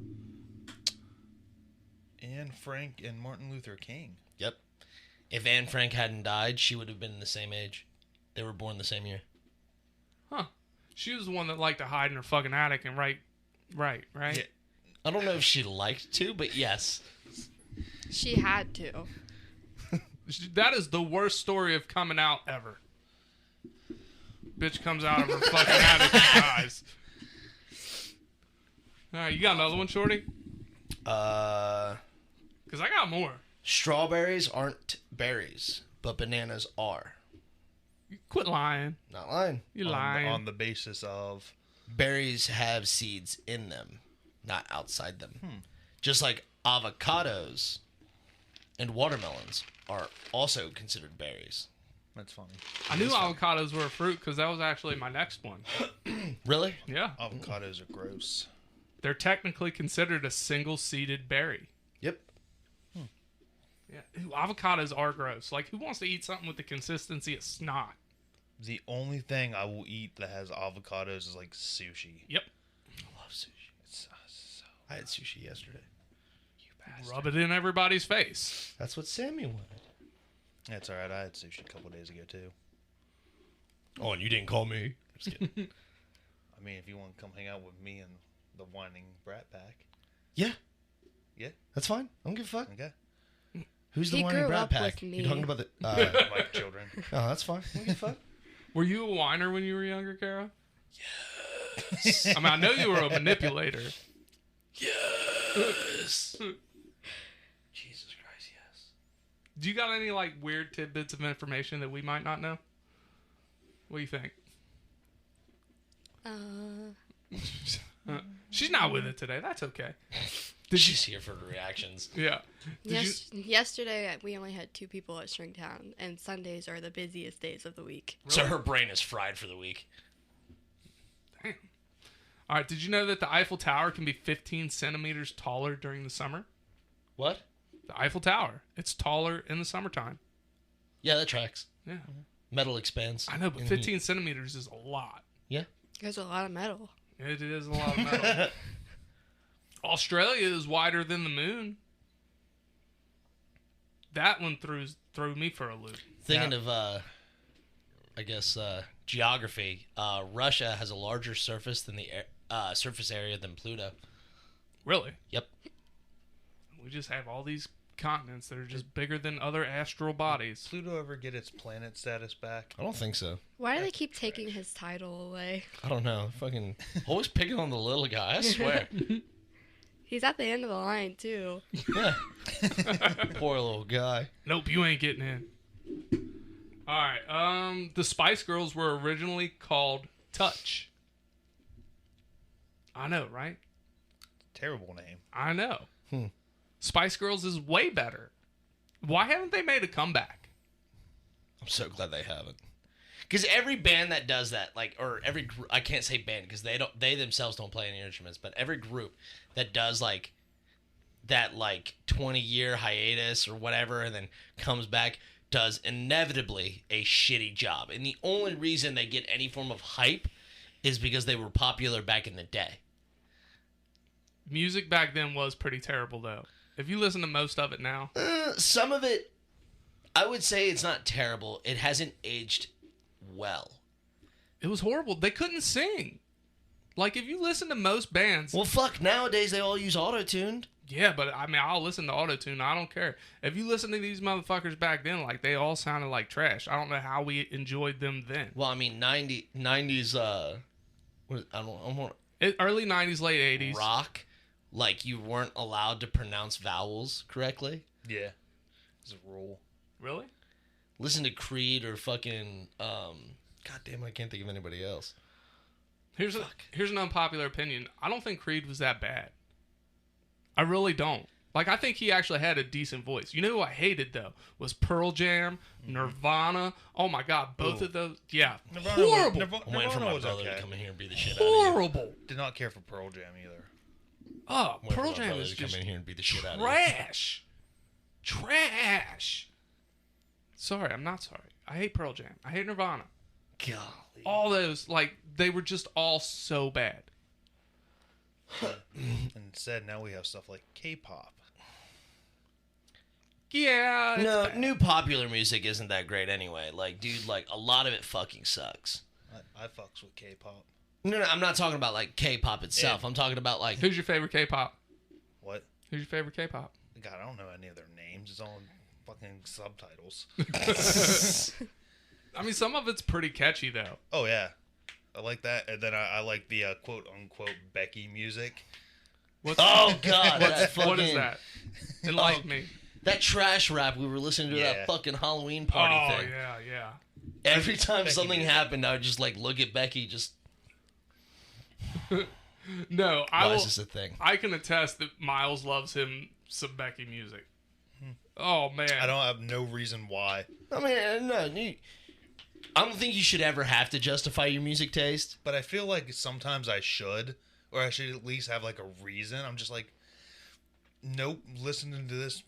Frank and Martin Luther King. Yep. If Anne Frank hadn't died, she would have been the same age. They were born the same year. Huh. She was the one that liked to hide in her fucking attic and write. Right. Yeah. I don't know if she liked to, but yes. She had to. That is the worst story of coming out ever. Bitch comes out of her fucking attic and dies. All right, you got another one, Shorty? Because I got more. Strawberries aren't berries, but bananas are. You quit lying. Not lying. You're lying. On the basis of... Berries have seeds in them, not outside them. Just like avocados and watermelons are also considered berries. That's funny. I knew avocados were a fruit because that was actually my next one. Really? Yeah. Avocados are gross. They're technically considered a single-seeded berry. Yep. Yeah. Ooh, avocados are gross. Who wants to eat something with the consistency of snot? The only thing I will eat that has avocados is sushi. Yep. I love sushi. I had sushi yesterday. You bastard. Rub it in everybody's face. That's what Sammy wanted. That's all right. I had sushi a couple days ago too. Oh, and you didn't call me. Just kidding. I mean, if you want to come hang out with me and the whining brat pack. Yeah. Yeah. That's fine. I don't give a fuck. Okay. Who's the He whining grew brat up pack? with me. You're talking about the... Like children. Oh, that's fine. I don't give a fuck. Were you a whiner when you were younger, Kara? Yes. I mean, I know you were a manipulator. Yes. Jesus Christ, yes. Do you got any like weird tidbits of information that we might not know? What do you think? She's not with it today. That's okay. She's here for the reactions. Yeah. Yesterday, we only had 2 people at Stringtown, and Sundays are the busiest days of the week. So her brain is fried for the week. Damn. All right. Did you know that the Eiffel Tower can be 15 centimeters taller during the summer? What? The Eiffel Tower. It's taller in the summertime. Yeah, that tracks. Yeah. Metal expands. I know, but 15 centimeters is a lot. Yeah. There's a lot of metal. It is a lot of metal. Australia is wider than the moon. That one threw me for a loop. Thinking of, I guess, geography, Russia has a larger surface than the surface area than Pluto. Really? Yep. We just have all these continents that are just bigger than other astral bodies. Pluto ever get its planet status back? I don't think so. Why do they keep taking his title away? I don't know. Fucking always picking on the little guy. I swear. He's at the end of the line, too. Yeah. Poor little guy. Nope, you ain't getting in. All right. The Spice Girls were originally called Touch. I know, right? Terrible name. I know. Spice Girls is way better. Why haven't they made a comeback? I'm so glad they haven't. Because every band that does that, like, or every group, I can't say band because they themselves don't play any instruments, but every group that does like that, like 20-year hiatus or whatever, and then comes back, does inevitably a shitty job. And the only reason they get any form of hype is because they were popular back in the day. Music back then was pretty terrible, though. If you listen to most of it now, Some of it, I would say it's not terrible. It hasn't aged well. it was horrible. They couldn't sing. Like, if you listen to most bands... Well, fuck, nowadays they all use auto-tuned. Yeah, but, I mean, I'll listen to autotune. I don't care. If you listen to these motherfuckers back then, like, they all sounded like trash. I don't know how we enjoyed them then. Well, I mean, 90s, Early 90s, late 80s. rock, like you weren't allowed to pronounce vowels correctly. Yeah. It's a rule. Really? Listen to Creed or fucking, goddamn, I can't think of anybody else. Here's an unpopular opinion. I don't think Creed was that bad. I really don't. Like, I think he actually had a decent voice. You know who I hated, though? Was Pearl Jam, Nirvana. Oh, my God. Both of those. Yeah. Horrible. I'm waiting for my was brother okay. to come in here and beat the shit out of you. Horrible. Did not care for Pearl Jam either. Oh, I'm waiting Pearl for my Jam brother is to come just in here and beat the shit out of you. trash. Trash. Sorry, I'm not sorry. I hate Pearl Jam. I hate Nirvana. Golly. All those, like, they were just all so bad. Instead, now we have stuff like K-pop. Yeah. it's No, bad. new popular music isn't that great anyway. Like, dude, like, a lot of it fucking sucks. I fucks with K-pop. No, I'm not talking about, like, K-pop itself. I'm talking about, like... Who's your favorite K-pop? What? Who's your favorite K-pop? God, I don't know any of their names. It's all in fucking subtitles. I mean, some of it's pretty catchy, though. Oh, yeah. I like that. And then I like the quote-unquote Becky music. What's Oh, God. that what is fucking- that? Enlighten me. That trash rap we were listening to Yeah. that fucking Halloween party Oh, thing. yeah. Every time Becky something music. happened, I would just, like, look at Becky just... No, Why is this a thing? I can attest that Miles loves him some Becky music. Oh, man. I don't have no reason why. I mean, no, I don't think you should ever have to justify your music taste. But I feel like sometimes I should. Or I should at least have like a reason. I'm just like, nope, listening to this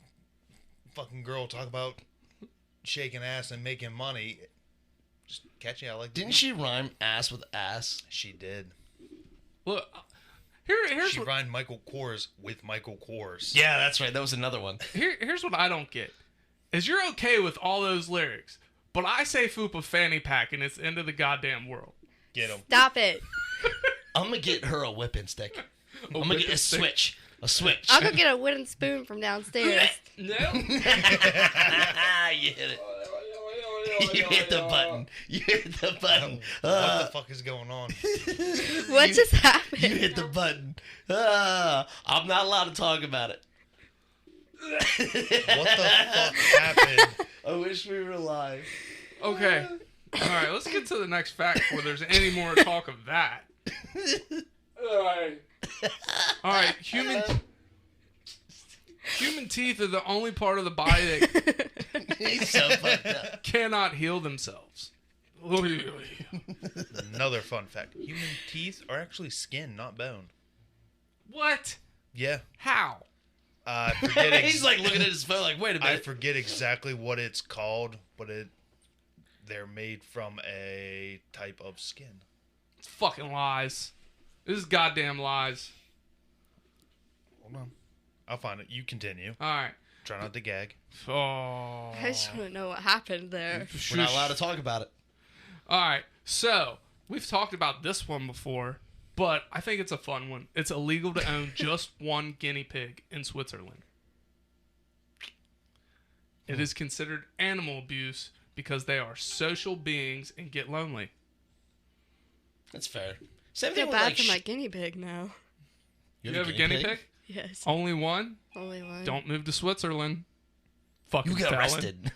fucking girl talk about shaking ass and making money. Just catchy. I like. Didn't she rhyme ass with ass? She did. Look, here's She what, rhymed Michael Kors with Michael Kors. Yeah, that's right. That was another one. here's what I don't get. Is you're okay with all those lyrics, but I say Fuppa fanny pack and it's the end of the goddamn world. Get him. Stop it. I'm gonna get her a whipping stick. I'm gonna whipping get a stick. switch. A switch. I'll go get a wooden spoon from downstairs. No. You hit it. You hit the button. You hit the button. What the fuck is going on? What just happened? You hit the button. I'm not allowed to talk about it. What the fuck happened? I wish we were live. Okay. All right, let's get to the next fact before there's any more talk of that. All right. Human teeth are the only part of the body that He's so fucked up. cannot heal themselves. Another fun fact. Human teeth are actually skin, not bone. What? Yeah. How? I forget He's like looking at his phone like, wait a I minute. forget exactly what it's called, but they're made from a type of skin. It's fucking lies. This is goddamn lies. Hold on. I'll find it. You continue. All right. Try not to gag. Oh. I just want to know what happened there. We're not allowed to talk about it. All right. So, we've talked about this one before, but I think it's a fun one. It's illegal to own just one guinea pig in Switzerland. It is considered animal abuse because they are social beings and get lonely. That's fair. Same I thing feel with bad like for my guinea pig now. You have a guinea pig? Yes. Only one? Only one. Don't move to Switzerland. Fucking You get felon. arrested.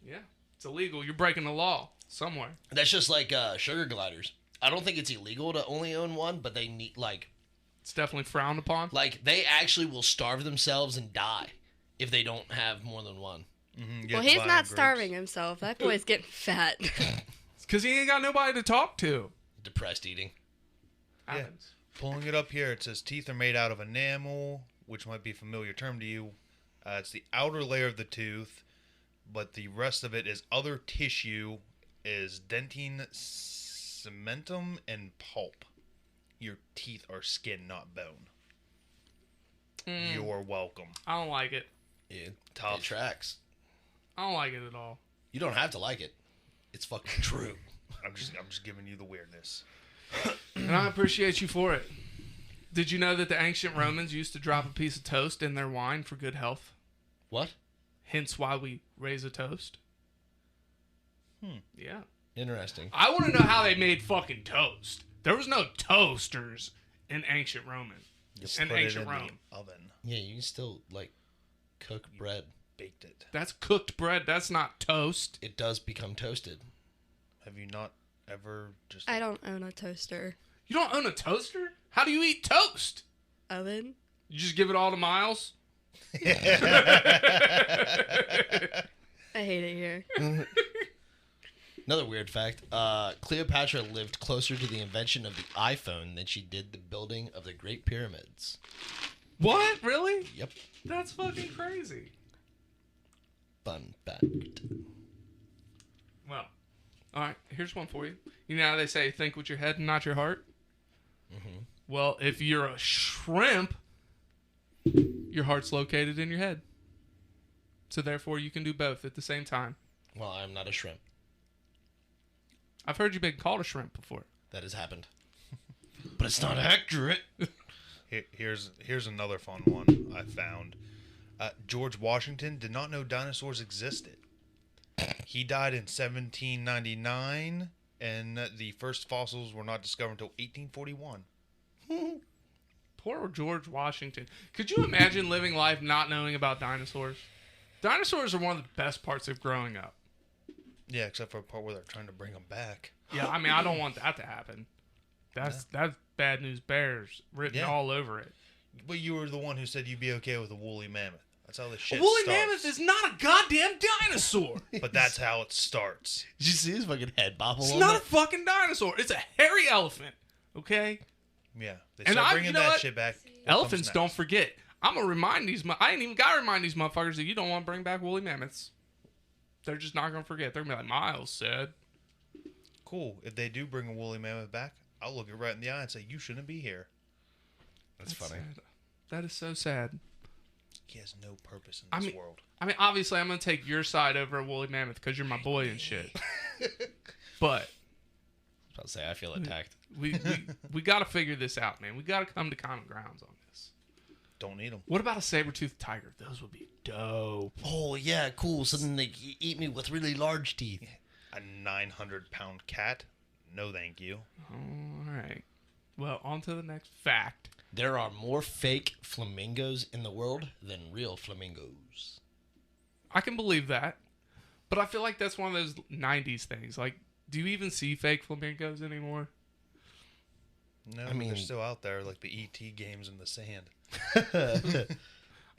Yeah. It's illegal. You're breaking the law somewhere. That's just like sugar gliders. I don't think it's illegal to only own one, but they need It's definitely frowned upon. they actually will starve themselves and die if they don't have more than one. Mm-hmm. Well, he's not starving himself. That boy's getting fat. It's because he ain't got nobody to talk to. Depressed eating. Yeah. Happens. Pulling it up here, it says teeth are made out of enamel, which might be a familiar term to you. It's the outer layer of the tooth, but the rest of it is other tissue, is dentine, cementum, and pulp. Your teeth are skin, not bone. You're welcome. I don't like it. Yeah, Tough. it tracks. I don't like it at all. You don't have to like it. It's fucking true. I'm just giving you the weirdness. And I appreciate you for it. Did you know that the ancient Romans used to drop a piece of toast in their wine for good health? What? Hence why we raise a toast. Yeah. Interesting. I want to know how they made fucking toast. There was no toasters in ancient Roman. You In put it ancient in Rome. the oven, Yeah, you can still cook bread. baked it. That's cooked bread. That's not toast. It does become toasted. Have you not ever just? I don't own a toaster. You don't own a toaster? How do you eat toast? Oven? You just give it all to Miles? I hate it here. Another weird fact. Cleopatra lived closer to the invention of the iPhone than she did the building of the Great Pyramids. What? Really? Yep. That's fucking crazy. Fun fact. Well, all right. Here's one for you. You know how they say think with your head and not your heart? Mm-hmm. Well, if you're a shrimp, your heart's located in your head. So therefore, you can do both at the same time. Well, I'm not a shrimp. I've heard you been called a shrimp before. That has happened. But it's not accurate. Here's another fun one I found. George Washington did not know dinosaurs existed. He died in 1799, and the first fossils were not discovered until 1841. Poor George Washington. Could you imagine living life not knowing about dinosaurs? Dinosaurs are one of the best parts of growing up. Yeah, except for the part where they're trying to bring them back. Yeah, I mean, I don't want that to happen. That's bad news bears written all over it. But you were the one who said you'd be okay with a woolly mammoth. That's how the shit A woolly starts. mammoth is not a goddamn dinosaur. But that's how it starts. Did you see his fucking head bobble? It's on not a that? fucking dinosaur. It's a hairy elephant. Okay? Yeah, they And start you bringing know that what? shit back. Elephants Comes don't next. forget. I'm going to remind these... I ain't even got to remind these motherfuckers that you don't want to bring back woolly mammoths. They're just not going to forget. They're going to be like, Miles said. Cool. If they do bring a woolly mammoth back, I'll look it right in the eye and say, you shouldn't be here. That's funny. Sad. That is so sad. He has no purpose in this world. I mean, obviously, I'm going to take your side over a woolly mammoth because you're my boy and shit. But... I was about to say, I feel attacked. We got to figure this out, man. We got to come to common grounds on this. Don't need them. What about a saber-toothed tiger? Those would be dope. Oh, yeah, cool. So then they eat me with really large teeth. A 900-pound cat? No, thank you. All right. Well, on to the next fact. There are more fake flamingos in the world than real flamingos. I can believe that. But I feel like that's one of those 90s things. Like, do you even see fake flamingos anymore? No, I mean, they're still out there, like the E.T. games in the sand.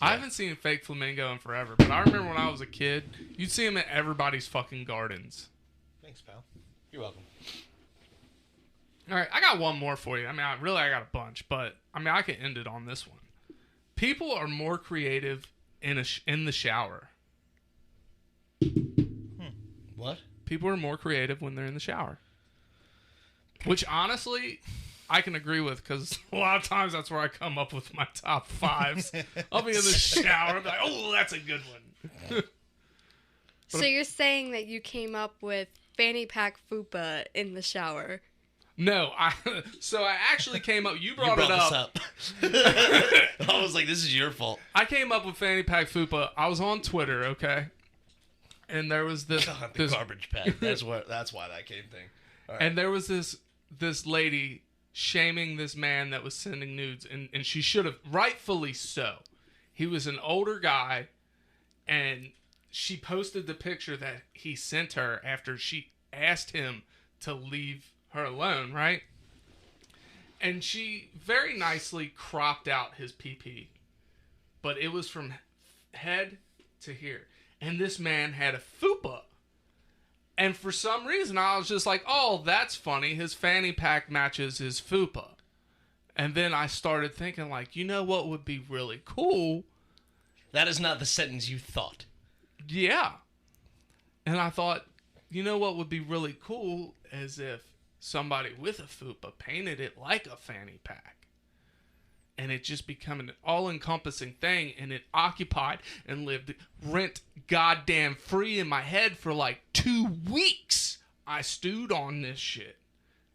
I haven't seen a fake flamingo in forever, but I remember when I was a kid, you'd see them at everybody's fucking gardens. Thanks, pal. You're welcome. All right, I got one more for you. I mean, I got a bunch, but I mean, I can end it on this one. People are more creative in the shower. What? People are more creative when they're in the shower. Which, honestly, I can agree with, because a lot of times that's where I come up with my top fives. I'll be in the shower, I'll be like, oh, that's a good one. So you're saying that you came up with fanny pack Fuppa in the shower? No, I actually came up. You brought it this up. I was like, this is your fault. I came up with fanny pack Fuppa. I was on Twitter, okay, and there was this Garbage pack. That's why that came thing. All right. And there was this lady shaming this man that was sending nudes, and she should have, rightfully so. He was an older guy, and she posted the picture that he sent her after she asked him to leave her alone, right? And she very nicely cropped out his pee-pee, but it was from head to here. And this man had a fupa. And for some reason, I was just like, oh, that's funny. His fanny pack matches his fupa. And then I started thinking, like, you know what would be really cool? That is not the sentence you thought. Yeah. And I thought, you know what would be really cool is if somebody with a fupa painted it like a fanny pack. And it just became an all-encompassing thing, and it occupied and lived rent goddamn free in my head for like 2 weeks. I stewed on this shit.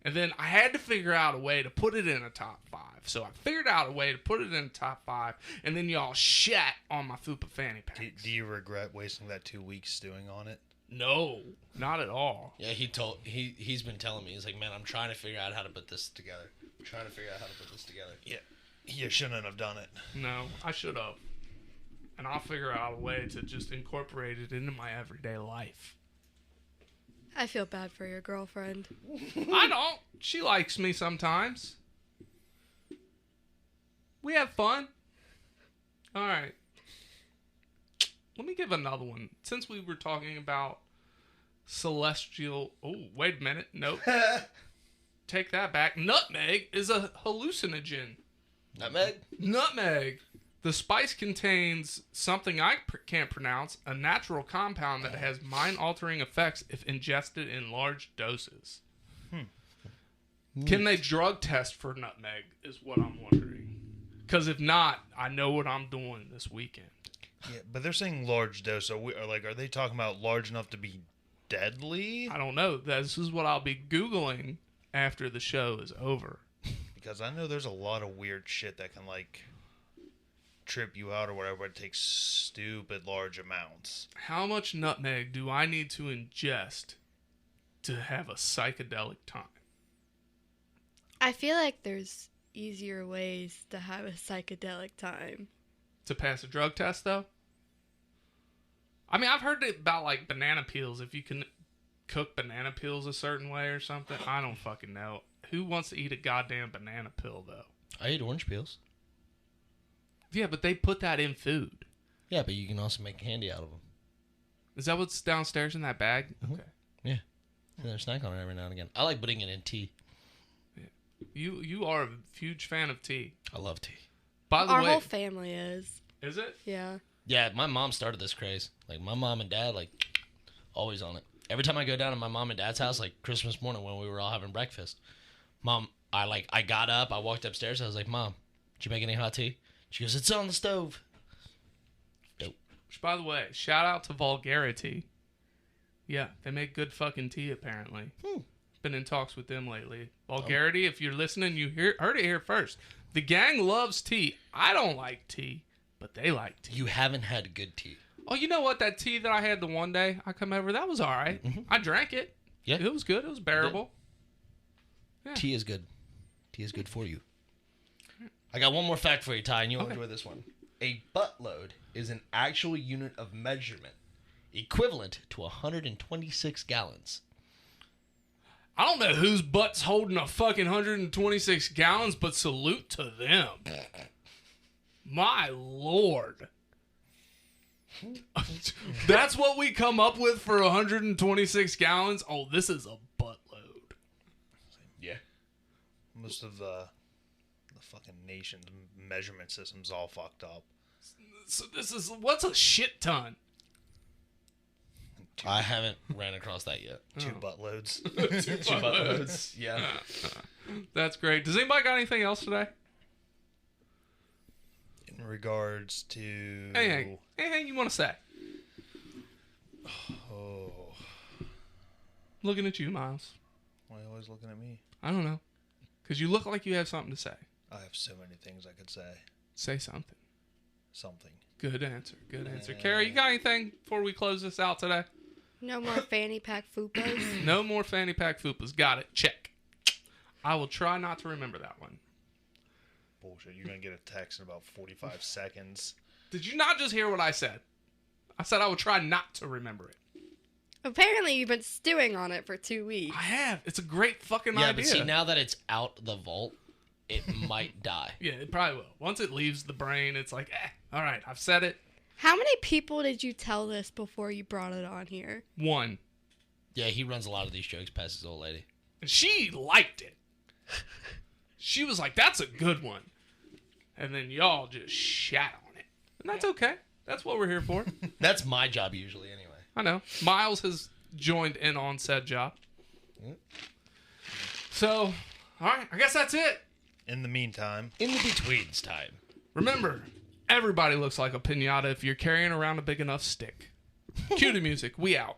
And then I had to figure out a way to put it in a top 5. So I figured out a way to put it in a top 5, and then y'all shat on my Fuppa fanny packs. Do you regret wasting that 2 weeks stewing on it? No, not at all. Yeah, he's been telling me, he's like, man, I'm trying to figure out how to put this together. Yeah. You shouldn't have done it. No, I should have. And I'll figure out a way to just incorporate it into my everyday life. I feel bad for your girlfriend. I don't. She likes me sometimes. We have fun. All right. Let me give another one. Since we were talking about celestial... Oh, wait a minute. Nope. Take that back. Nutmeg is a hallucinogen. Nutmeg? Nutmeg. The spice contains something I can't pronounce, a natural compound that has mind-altering effects if ingested in large doses. Can they drug test for nutmeg is what I'm wondering. Because if not, I know what I'm doing this weekend. Yeah, but they're saying large dose. So are they talking about large enough to be deadly? I don't know. This is what I'll be Googling after the show is over. Because I know there's a lot of weird shit that can, like, trip you out or whatever, but it takes stupid large amounts. How much nutmeg do I need to ingest to have a psychedelic time? I feel like there's easier ways to have a psychedelic time. To pass a drug test, though? I mean, I've heard about, like, banana peels. If you can cook banana peels a certain way or something. I don't fucking know. Who wants to eat a goddamn banana peel, though? I eat orange peels. Yeah, but they put that in food. Yeah, but you can also make candy out of them. Is that what's downstairs in that bag? Mm-hmm. Okay. Yeah. And there's snack on it every now and again. I like putting it in tea. Yeah. You are a huge fan of tea. I love tea. By the Our way, whole family is. Is it? Yeah. Yeah, my mom started this craze. Like, my mom and dad, like, always on it. Every time I go down to my mom and dad's house, like Christmas morning when we were all having breakfast, Mom, I got up, I walked upstairs, I was like, Mom, did you make any hot tea? She goes, it's on the stove. Dope. Which, by the way, shout out to Vulgarity. Yeah, they make good fucking tea, apparently. Been in talks with them lately. Vulgarity, if you're listening, you heard it here first. The gang loves tea. I don't like tea, but they like tea. You haven't had good tea. Oh, you know what? That tea that I had the one day I come over, that was all right. I drank it. Yeah. It was good. It was bearable. Tea is good. Tea is good for you. I got one more fact for you, Ty, and you'll enjoy this one. A buttload is an actual unit of measurement equivalent to 126 gallons. I don't know whose butt's holding a fucking 126 gallons, but salute to them. My Lord. That's what we come up with for 126 gallons? Oh, this is a buttload. Yeah. Most of the fucking nation's measurement system's all fucked up. So this is, what's a shit ton? I haven't ran across that yet. 2 buttloads. 2 buttloads. Yeah. That's great. Does anybody got anything else today? In regards to... Anything you want to say? Oh. Looking at you, Miles. Why are you always looking at me? I don't know. Because you look like you have something to say. I have so many things I could say. Say something. Something. Good answer. Good answer. Carrie, you got anything before we close this out today? No more fanny pack Fuppas. No more fanny pack Fuppas. Got it. Check. I will try not to remember that one. Bullshit. You're going to get a text in about 45 seconds. Did you not just hear what I said? I said I would try not to remember it. Apparently, you've been stewing on it for 2 weeks. I have. It's a great fucking Yeah, idea. but see, now that it's out the vault, it might die. Yeah, it probably will. Once it leaves the brain, it's like, all right, I've said it. How many people did you tell this before you brought it on here? One. Yeah, he runs a lot of these jokes past his old lady. And she liked it. She was like, that's a good one. And then y'all just shat on it. And that's okay. That's what we're here for. That's my job usually, anyway. I know. Miles has joined in on said job. So, all right, I guess that's it. In the meantime, In the betweens time. Remember, everybody looks like a pinata if you're carrying around a big enough stick. Cue the music. We out.